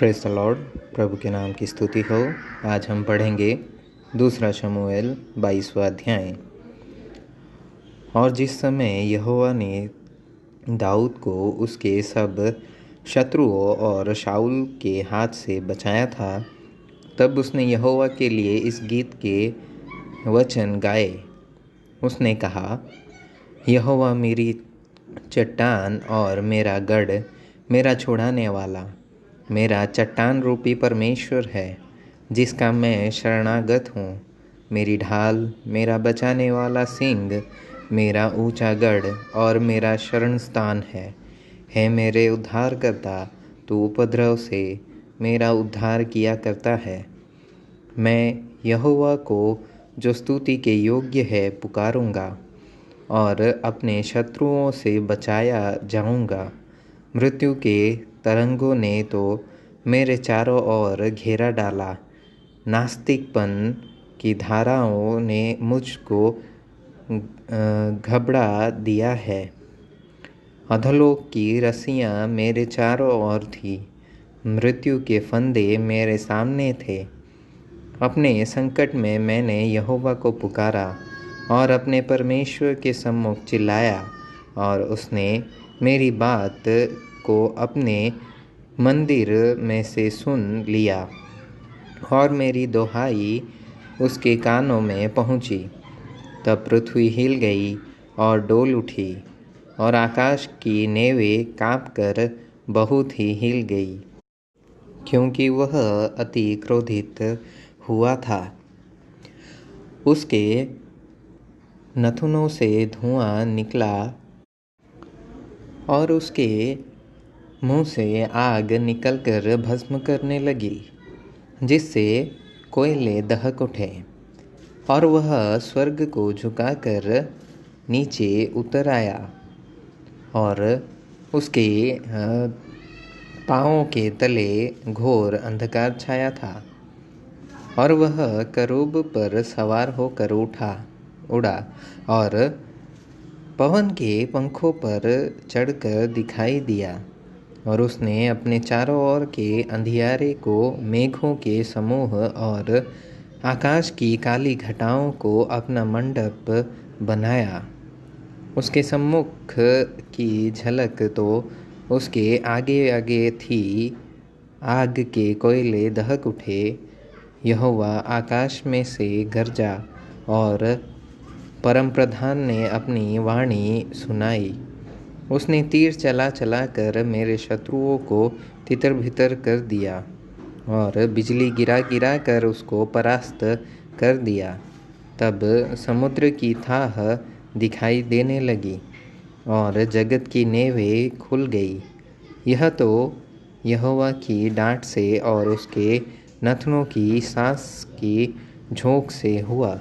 Praise the Lord. प्रभु के नाम की स्तुति हो। आज हम पढ़ेंगे दूसरा शमूएल 22वां अध्याय। और जिस समय यहोवा ने दाऊद को उसके सब शत्रुओं और शाऊल के हाथ से बचाया था, तब उसने यहोवा के लिए इस गीत के वचन गाए। उसने कहा, यहोवा मेरी चट्टान और मेरा गढ़, मेरा छुड़ाने वाला, मेरा चट्टान रूपी परमेश्वर है, जिसका मैं शरणागत हूँ। मेरी ढाल, मेरा बचाने वाला सिंह, मेरा ऊंचा गढ़ और मेरा शरण स्थान है मेरे उद्धारकर्ता, तू उपद्रव से मेरा उद्धार किया करता है। मैं यहोवा को जो स्तुति के योग्य है पुकारूंगा और अपने शत्रुओं से बचाया जाऊंगा। मृत्यु के तरंगों ने तो मेरे चारों ओर घेरा डाला, नास्तिकपन की धाराओं ने मुझको घबरा दिया है। अधोलोक की रस्सियाँ मेरे चारों ओर थी, मृत्यु के फंदे मेरे सामने थे। अपने संकट में मैंने यहोवा को पुकारा और अपने परमेश्वर के सम्मुख चिल्लाया, और उसने मेरी बात को अपने मंदिर में से सुन लिया और मेरी दोहाई उसके कानों में पहुंची। तब पृथ्वी हिल गई और डोल उठी, और आकाश की नेवें काँपकर बहुत ही हिल गई, क्योंकि वह अति क्रोधित हुआ था। उसके नथुनों से धुआं निकला और उसके मुंह से आग निकलकर भस्म करने लगी, जिससे कोयले दहक उठे। और वह स्वर्ग को झुकाकर नीचे उतर आया, और उसके पाँवों के तले घोर अंधकार छाया था। और वह करूब पर सवार होकर उड़ा और पवन के पंखों पर चढ़कर दिखाई दिया। और उसने अपने चारों ओर के अंधियारे को मेघों के समूह और आकाश की काली घटाओं को अपना मंडप बनाया। उसके सम्मुख की झलक तो उसके आगे आगे थी। आग के कोयले दहक उठे। यहोवा आकाश में से गरजा, और परमप्रधान ने अपनी वाणी सुनाई। उसने तीर चला चला कर मेरे शत्रुओं को तितर बितर कर दिया, और बिजली गिरा गिरा कर उसको परास्त कर दिया। तब समुद्र की थाह दिखाई देने लगी, और जगत की नेवें खुल गई। यह तो यहोवा की डांट से और उसके नथनों की सांस की झोंक से हुआ।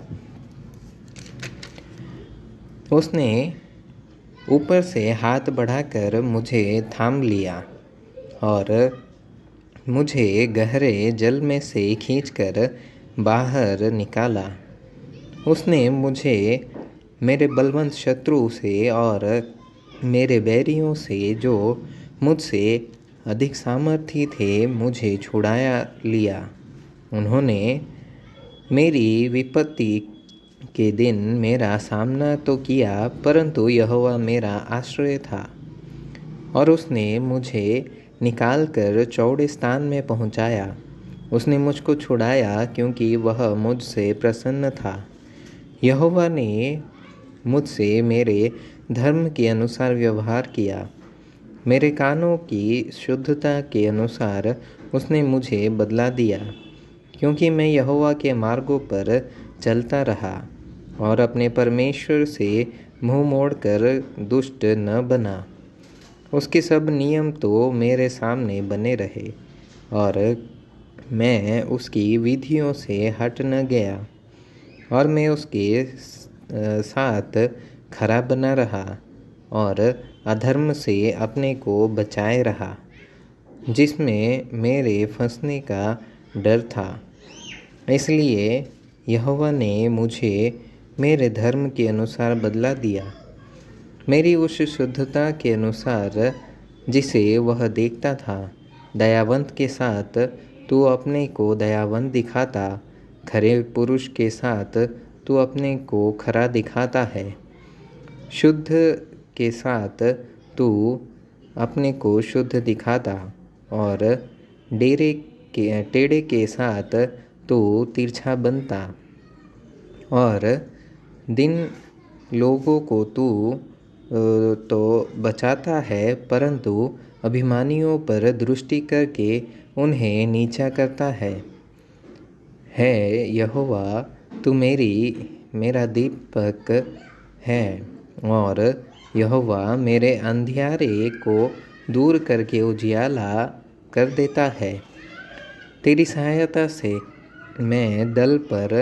उसने ऊपर से हाथ बढ़ाकर मुझे थाम लिया और मुझे गहरे जल में से खींचकर बाहर निकाला। उसने मुझे मेरे बलवंत शत्रु से और मेरे बैरियों से, जो मुझसे अधिक सामर्थी थे, मुझे छुड़ाया लिया। उन्होंने मेरी विपत्ति के दिन मेरा सामना तो किया, परंतु यहोवा मेरा आश्रय था, और उसने मुझे निकालकर चौड़े स्थान में पहुंचाया। उसने मुझको छुड़ाया, क्योंकि वह मुझसे प्रसन्न था। यहोवा ने मुझसे मेरे धर्म के अनुसार व्यवहार किया। मेरे कानों की शुद्धता के अनुसार उसने मुझे बदला दिया, क्योंकि मैं यहोवा के मार्गों पर चलता रहा और अपने परमेश्वर से मुंह मोड़कर दुष्ट न बना। उसके सब नियम तो मेरे सामने बने रहे, और मैं उसकी विधियों से हट न गया, और मैं उसके साथ खरा बना रहा और अधर्म से अपने को बचाए रहा, जिसमें मेरे फंसने का डर था। इसलिए यहोवा ने मुझे मेरे धर्म के अनुसार बदला दिया, मेरी उस शुद्धता के अनुसार जिसे वह देखता था। दयावंत के साथ तू अपने को दयावंत दिखाता, खरे पुरुष के साथ तू अपने को खरा दिखाता है। शुद्ध के साथ तू अपने को शुद्ध दिखाता और टेढ़े के साथ तू तिरछा बनता। और दिन लोगों को तू तो बचाता है, परंतु अभिमानियों पर दृष्टि करके उन्हें नीचा करता है। यहोवा तू मेरा दीपक है और यहोवा मेरे अंधियारे को दूर करके उजियाला कर देता है। तेरी सहायता से मैं दल पर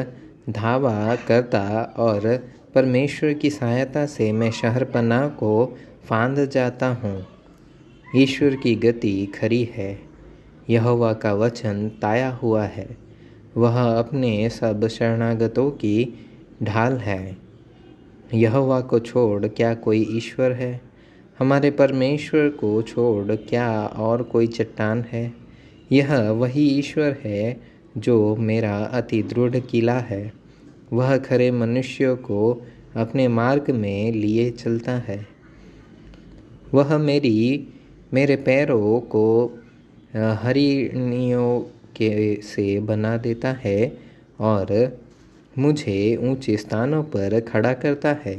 धावा करता और परमेश्वर की सहायता से मैं शहरपनाह को फांद जाता हूँ। ईश्वर की गति खरी है, यहोवा का वचन ताया हुआ है। वह अपने सब शरणागतों की ढाल है। यहोवा को छोड़ क्या कोई ईश्वर है? हमारे परमेश्वर को छोड़ क्या और कोई चट्टान है? यह वही ईश्वर है जो मेरा अति दृढ़ किला है। वह खरे मनुष्यों को अपने मार्ग में लिए चलता है। वह मेरे पैरों को हरिणियों से बना देता है और मुझे ऊंचे स्थानों पर खड़ा करता है।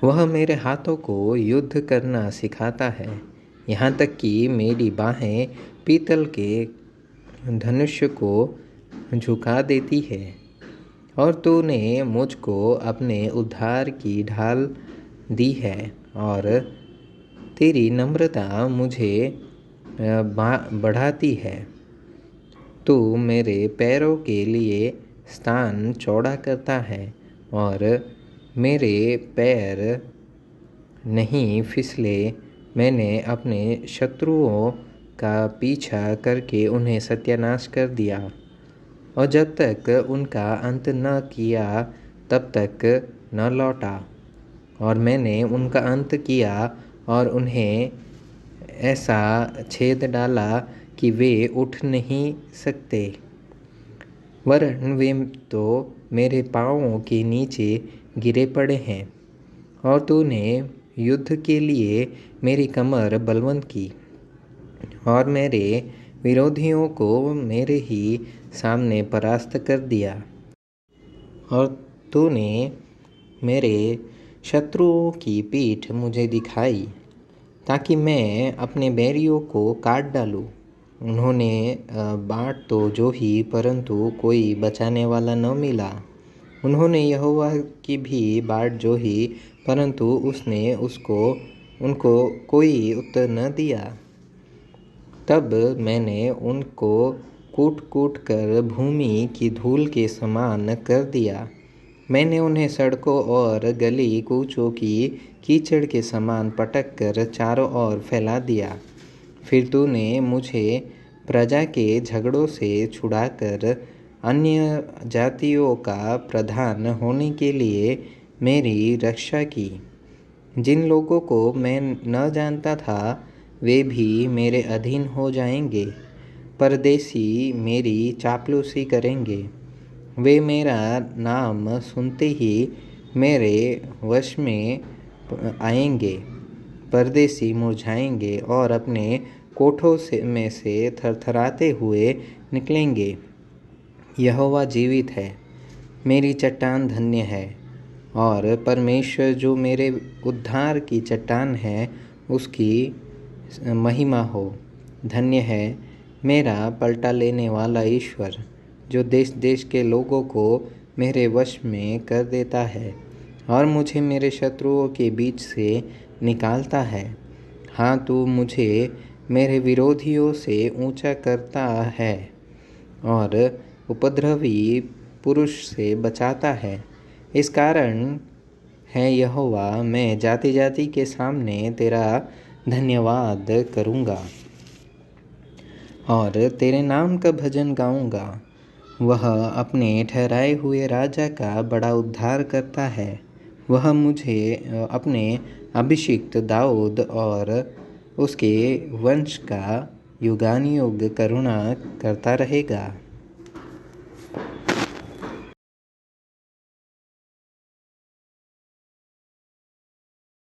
वह मेरे हाथों को युद्ध करना सिखाता है, यहाँ तक कि मेरी बाहें पीतल के धनुष को झुका देती है। और तूने मुझको अपने उद्धार की ढाल दी है और तेरी नम्रता मुझे बढ़ाती है। तू मेरे पैरों के लिए स्थान चौड़ा करता है और मेरे पैर नहीं फिसले। मैंने अपने शत्रुओं का पीछा करके उन्हें सत्यानाश कर दिया और जब तक उनका अंत न किया तब तक न लौटा। और मैंने उनका अंत किया और उन्हें ऐसा छेद डाला कि वे उठ नहीं सकते, वरन वे तो मेरे पाँवों के नीचे गिरे पड़े हैं। और तूने युद्ध के लिए मेरी कमर बलवंत की और मेरे विरोधियों को मेरे ही सामने परास्त कर दिया। और तूने मेरे शत्रुओं की पीठ मुझे दिखाई ताकि मैं अपने बैरियों को काट डालूं। उन्होंने बाट तो जोही, परंतु कोई बचाने वाला न मिला। उन्होंने यहोवा की भी बाट जोही, परंतु उसने उनको कोई उत्तर न दिया। तब मैंने उनको कूट कूट कर भूमि की धूल के समान कर दिया। मैंने उन्हें सड़कों और गली कूचों की कीचड़ के समान पटक कर चारों ओर फैला दिया। फिर तूने मुझे प्रजा के झगड़ों से छुड़ाकर अन्य जातियों का प्रधान होने के लिए मेरी रक्षा की। जिन लोगों को मैं न जानता था वे भी मेरे अधीन हो जाएंगे। परदेशी मेरी चापलूसी करेंगे। वे मेरा नाम सुनते ही मेरे वश में आएंगे। परदेशी मुरझाएंगे और अपने कोठों में से थरथराते हुए निकलेंगे। यहोवा जीवित है, मेरी चट्टान धन्य है और परमेश्वर जो मेरे उद्धार की चट्टान है उसकी महिमा हो। धन्य है मेरा पलटा लेने वाला ईश्वर जो देश देश के लोगों को मेरे वश में कर देता है और मुझे मेरे शत्रुओं के बीच से निकालता है। हाँ, तू मुझे मेरे विरोधियों से ऊंचा करता है और उपद्रवी पुरुष से बचाता है। इस कारण है यहोवा, मैं जाति जाति के सामने तेरा धन्यवाद करूँगा और तेरे नाम का भजन गाऊँगा। वह अपने ठहराए हुए राजा का बड़ा उद्धार करता है। वह मुझे अपने अभिषिक्त दाऊद और उसके वंश का युगानुयुग करुणा करता रहेगा।